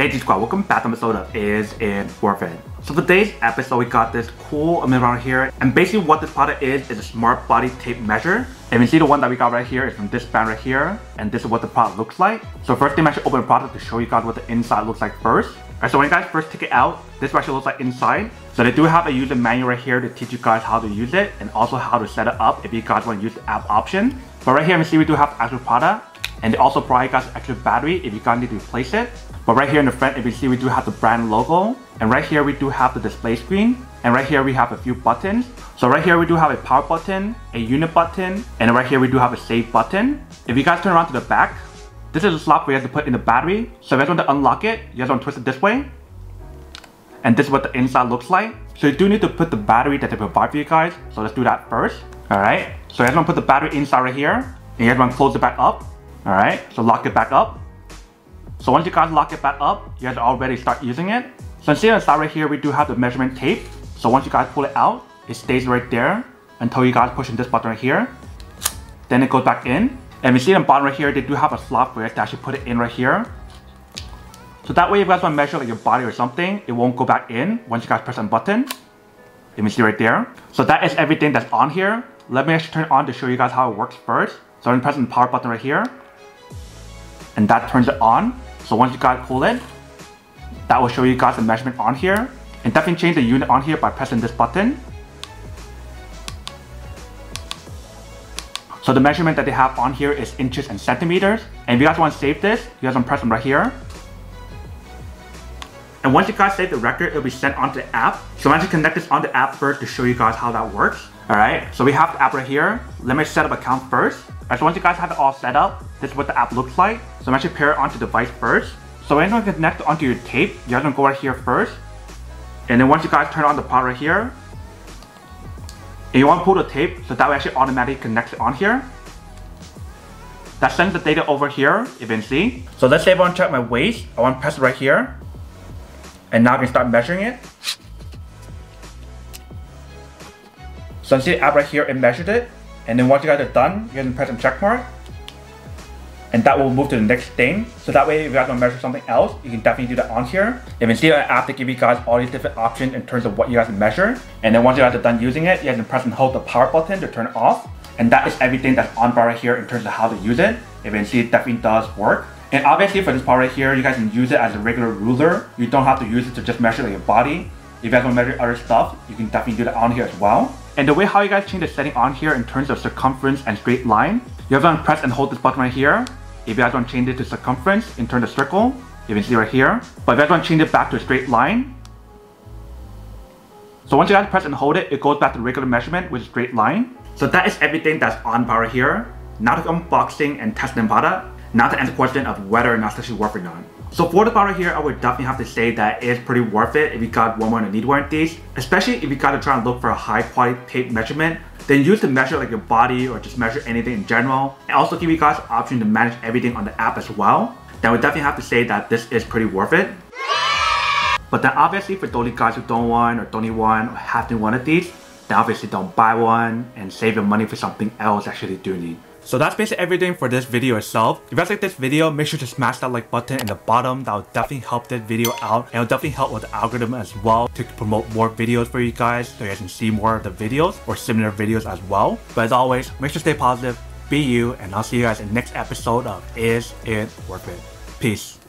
Hey G Squad, welcome back to an episode of Is It Worth It? So for today's episode, we got this cool element right here, and basically what this product is a smart body tape measure. And you see the one that we got right here is from this brand right here, and this is what the product looks like. So first thing, I should open the product to show you guys what the inside looks like first. Alright, so when you guys first take it out, this actually looks like inside. So they do have a user manual right here to teach you guys how to use it and also how to set it up if you guys want to use the app option. But right here, you see we do have the actual product. And they also provide you guys an extra battery if you guys need to replace it. But right here in the front, if you see, we do have the brand logo. And right here, we do have the display screen. And right here, we have a few buttons. So right here, we do have a power button, a unit button, and right here, we do have a save button. If you guys turn around to the back, this is a slot where you have to put in the battery. So if you guys want to unlock it, you guys want to twist it this way. And this is what the inside looks like. So you do need to put the battery that they provide for you guys. So let's do that first. Alright, so you guys want to put the battery inside right here. And you guys want to close it back up. Alright, so lock it back up. So once you guys lock it back up, you guys already start using it. So see on the side right here, we do have the measurement tape. So once you guys pull it out, it stays right there until you guys push in this button right here. Then it goes back in. And we see on the bottom right here, they do have a slot for it to actually put it in right here. So that way if you guys want to measure like your body or something, it won't go back in once you guys press on the button. You can see right there. So that is everything that's on here. Let me actually turn it on to show you guys how it works first. So I'm pressing the power button right here. And that turns it on. So once you guys pull it, that will show you guys the measurement on here. And definitely change the unit on here by pressing this button. So the measurement that they have on here is inches and centimeters. And if you guys want to save this, you guys want to press them right here. And once you guys save the record, it'll be sent onto the app. So I'm actually connect this on the app first to show you guys how that works. Alright, so we have the app right here. Let me set up account first. Alright, so once you guys have it all set up, this is what the app looks like. So I'm actually pair it onto the device first. So when you connect it onto your tape, you guys want to go right here first. And then once you guys turn on the power right here, and you want to pull the tape, so that way actually automatically connects it on here. That sends the data over here, if you can see. So let's say I want to check my waist. I want to press it right here. And now I can start measuring it. So you see the app right here, it measured it. And then once you guys are done, you guys can press the check mark. And that will move to the next thing. So that way if you guys want to measure something else, you can definitely do that on here. You can see the app to give you guys all these different options in terms of what you guys can measure. And then once you guys are done using it, you guys can press and hold the power button to turn it off. And that is everything that's on bar right here in terms of how to use it. You can see it definitely does work. And obviously for this part right here, you guys can use it as a regular ruler. You don't have to use it to just measure your body. If you guys want to measure other stuff, you can definitely do that on here as well. And the way how you guys change the setting on here in terms of circumference and straight line, you guys want to press and hold this button right here. If you guys want to change it to circumference in terms of circle, you can see right here. But if you guys want to change it back to a straight line, so once you guys press and hold it, it goes back to regular measurement with a straight line. So that is everything that's on bar right here. Now to unboxing and testing the product. Now to answer the question of whether or not it's actually worth it or not. So for the product here, I would definitely have to say that it is pretty worth it if you got one or need one of these. Especially if you got to try and look for a high quality tape measurement. Then use to measure like your body or just measure anything in general. And also give you guys the option to manage everything on the app as well. Then I would definitely have to say that this is pretty worth it. But then obviously for those guys who don't want or don't need one or have to one of these, then obviously don't buy one and save your money for something else actually do need. So that's basically everything for this video itself. If you guys like this video, make sure to smash that like button in the bottom. That will definitely help this video out. And it will definitely help with the algorithm as well to promote more videos for you guys so you guys can see more of the videos or similar videos as well. But as always, make sure to stay positive, be you, and I'll see you guys in the next episode of Is It Worth It? Peace.